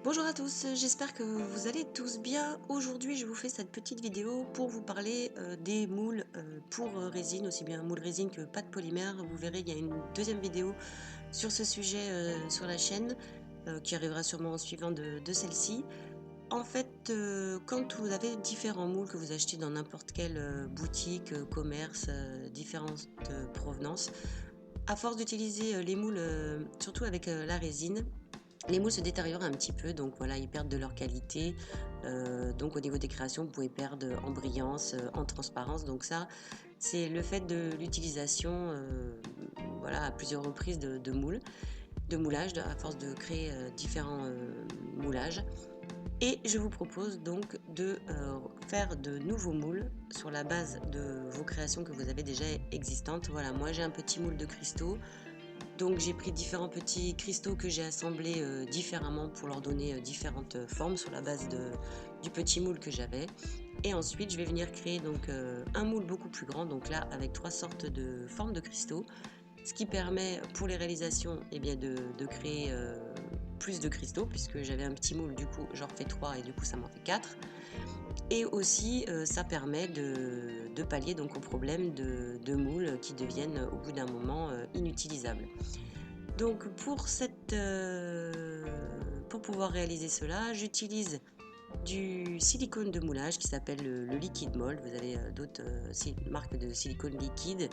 Bonjour à tous, j'espère que vous allez tous bien. Aujourd'hui, je vous fais cette petite vidéo pour vous parler des moules pour résine, aussi bien moule résine que pâte polymère. Vous verrez, il y a une deuxième vidéo sur ce sujet sur la chaîne qui arrivera sûrement en suivant de celle-ci. En fait, quand vous avez différents moules que vous achetez dans n'importe quelle boutique, commerce, différentes provenances, à force d'utiliser les moules, surtout avec la résine, les moules se détériorent un petit peu, donc voilà, ils perdent de leur qualité. Donc au niveau des créations, vous pouvez perdre en brillance, en transparence. Donc ça, c'est le fait de l'utilisation voilà, à plusieurs reprises de moules, de moulage, à force de créer différents moulages. Et je vous propose donc de faire de nouveaux moules sur la base de vos créations que vous avez déjà existantes. Voilà, moi j'ai un petit moule de cristaux. Donc j'ai pris différents petits cristaux que j'ai assemblés différemment pour leur donner différentes formes sur la base du petit moule que j'avais. Et ensuite je vais venir créer donc un moule beaucoup plus grand, donc là avec 3 sortes de formes de cristaux, ce qui permet pour les réalisations bien, de créer plus de cristaux, puisque j'avais un petit moule, du coup j'en refais 3 et du coup ça m'en fait 4. Et aussi ça permet de pallier donc au problème de moules qui deviennent au bout d'un moment inutilisables. Donc pour pouvoir réaliser cela, j'utilise du silicone de moulage qui s'appelle le Liquid Mold. Vous avez d'autres marques de silicone liquide.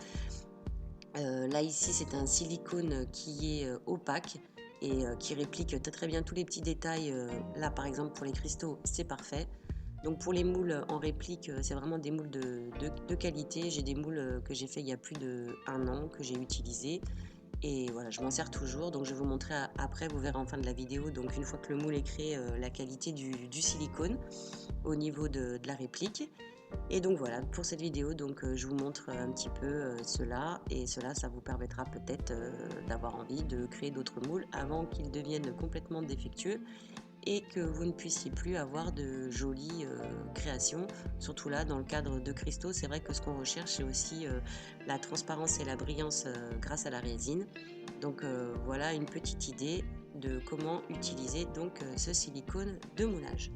Là ici c'est un silicone qui est opaque et qui réplique très bien tous les petits détails. Là par exemple pour les cristaux c'est parfait. Donc pour les moules en réplique, c'est vraiment des moules de qualité. J'ai des moules que j'ai fait il y a plus d'1 an que j'ai utilisés. Et voilà, je m'en sers toujours, donc je vais vous montrer après, vous verrez en fin de la vidéo, donc une fois que le moule est créé, la qualité du silicone au niveau de la réplique. Et donc voilà, pour cette vidéo, donc je vous montre un petit peu cela, et cela, ça vous permettra peut-être d'avoir envie de créer d'autres moules avant qu'ils deviennent complètement défectueux et que vous ne puissiez plus avoir de jolies créations. Surtout là, dans le cadre de cristaux, c'est vrai que ce qu'on recherche, c'est aussi la transparence et la brillance grâce à la résine. Donc voilà une petite idée de comment utiliser donc ce silicone de moulage.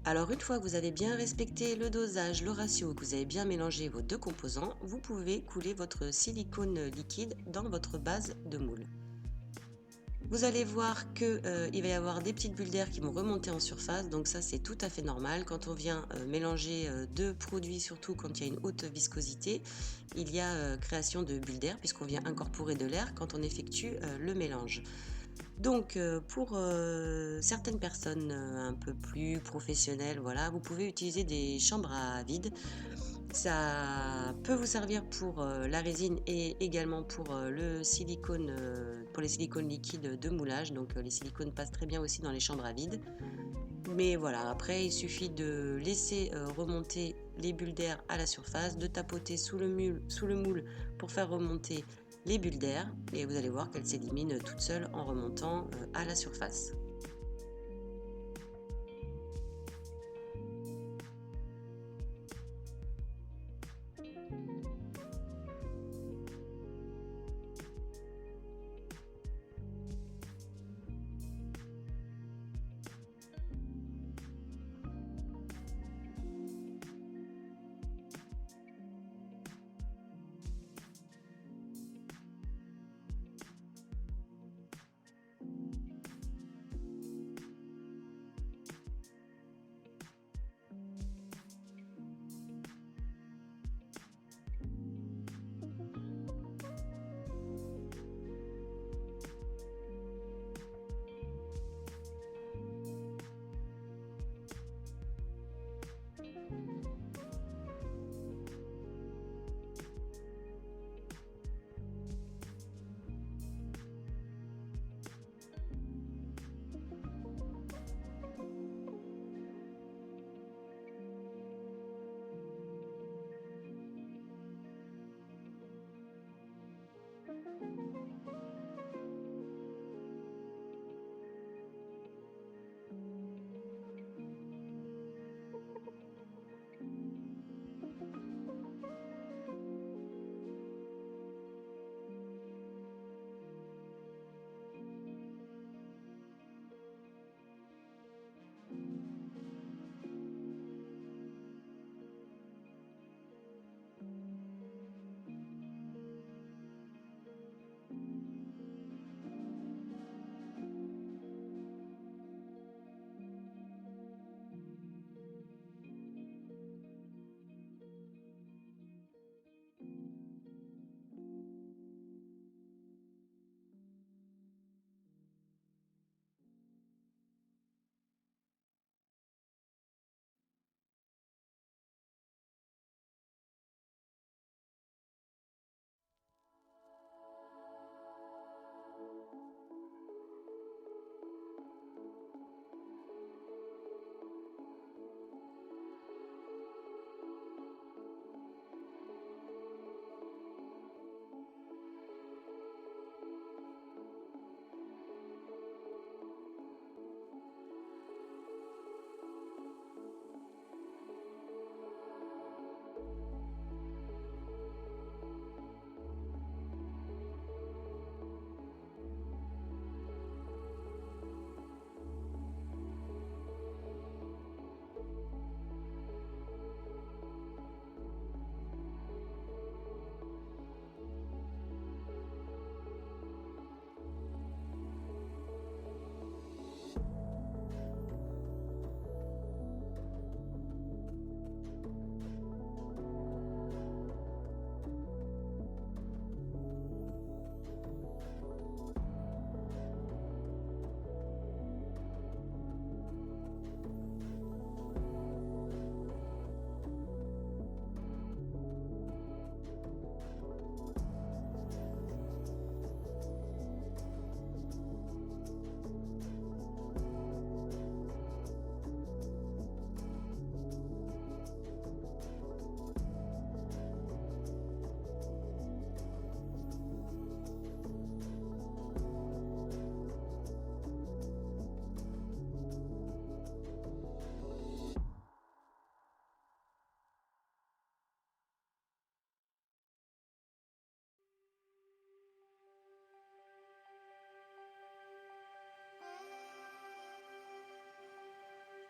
Alors une fois que vous avez bien respecté le dosage, le ratio, que vous avez bien mélangé vos deux composants, vous pouvez couler votre silicone liquide dans votre base de moule. Vous allez voir que, il va y avoir des petites bulles d'air qui vont remonter en surface, donc ça c'est tout à fait normal. Quand on vient, mélanger, 2 produits, surtout quand il y a une haute viscosité, il y a, création de bulles d'air puisqu'on vient incorporer de l'air quand on effectue, le mélange. Donc, pour, certaines personnes, un peu plus professionnelles, voilà, vous pouvez utiliser des chambres à vide. Ça peut vous servir pour, la résine et également pour, le silicone, pour les silicones liquides de moulage. Donc, les silicones passent très bien aussi dans les chambres à vide. Mais voilà, après il suffit de laisser, remonter les bulles d'air à la surface, de tapoter sous le moule pour faire remonter les bulles d'air et vous allez voir qu'elles s'éliminent toutes seules en remontant, à la surface.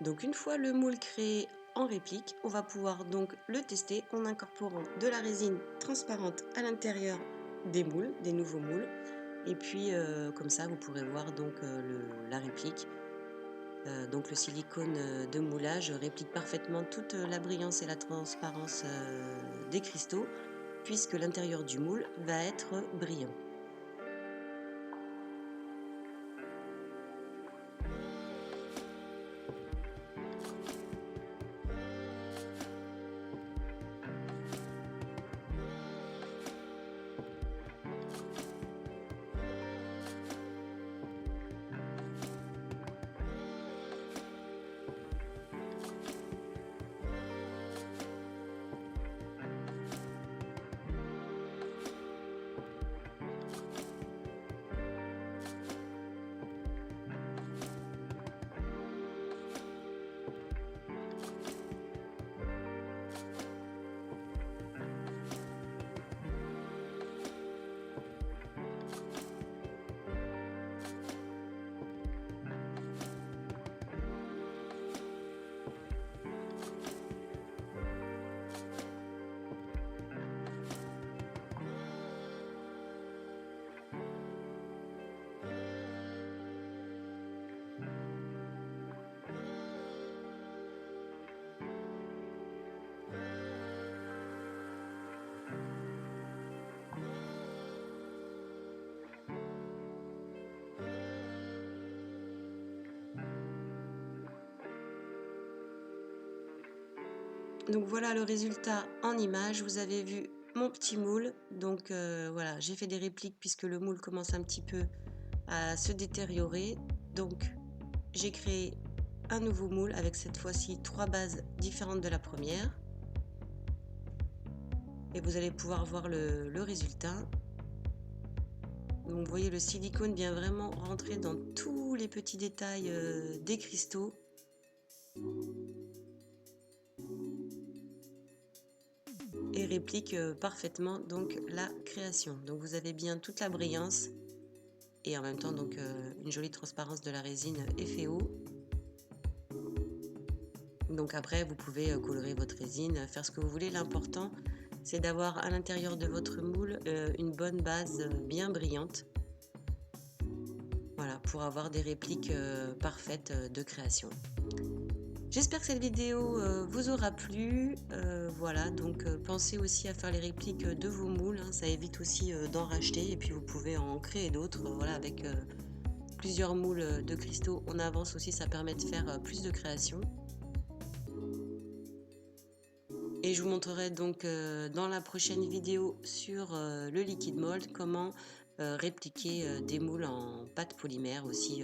Donc une fois le moule créé en réplique, on va pouvoir donc le tester en incorporant de la résine transparente à l'intérieur des moules, des nouveaux moules. Et puis comme ça vous pourrez voir donc la réplique. Donc le silicone de moulage réplique parfaitement toute la brillance et la transparence des cristaux, puisque l'intérieur du moule va être brillant. Donc voilà le résultat en image. Vous avez vu mon petit moule. Donc voilà, j'ai fait des répliques puisque le moule commence un petit peu à se détériorer. Donc j'ai créé un nouveau moule avec cette fois-ci 3 bases différentes de la première. Et vous allez pouvoir voir le résultat. Donc vous voyez, le silicone vient vraiment rentrer dans tous les petits détails des cristaux. Et réplique parfaitement donc la création. Donc vous avez bien toute la brillance et en même temps donc une jolie transparence de la résine FEO. Donc après vous pouvez colorer votre résine, faire ce que vous voulez. L'important c'est d'avoir à l'intérieur de votre moule une bonne base bien brillante. Voilà, pour avoir des répliques parfaites de création. J'espère que cette vidéo vous aura plu. Voilà, donc pensez aussi à faire les répliques de vos moules, hein, ça évite aussi d'en racheter et puis vous pouvez en créer d'autres. Voilà, avec plusieurs moules de cristaux, on avance aussi, ça permet de faire plus de création. Et je vous montrerai donc dans la prochaine vidéo sur le liquid mold comment répliquer des moules en pâte polymère aussi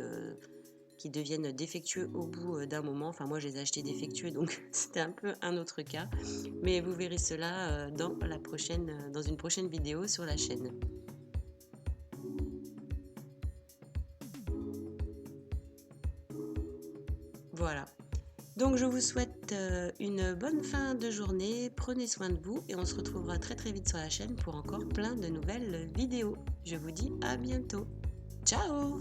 qui deviennent défectueux au bout d'un moment. Enfin moi je les ai achetés défectueux donc c'était un peu un autre cas. Mais vous verrez cela dans une prochaine vidéo sur la chaîne. Voilà. Donc je vous souhaite une bonne fin de journée, prenez soin de vous et on se retrouvera très très vite sur la chaîne pour encore plein de nouvelles vidéos. Je vous dis à bientôt. Ciao!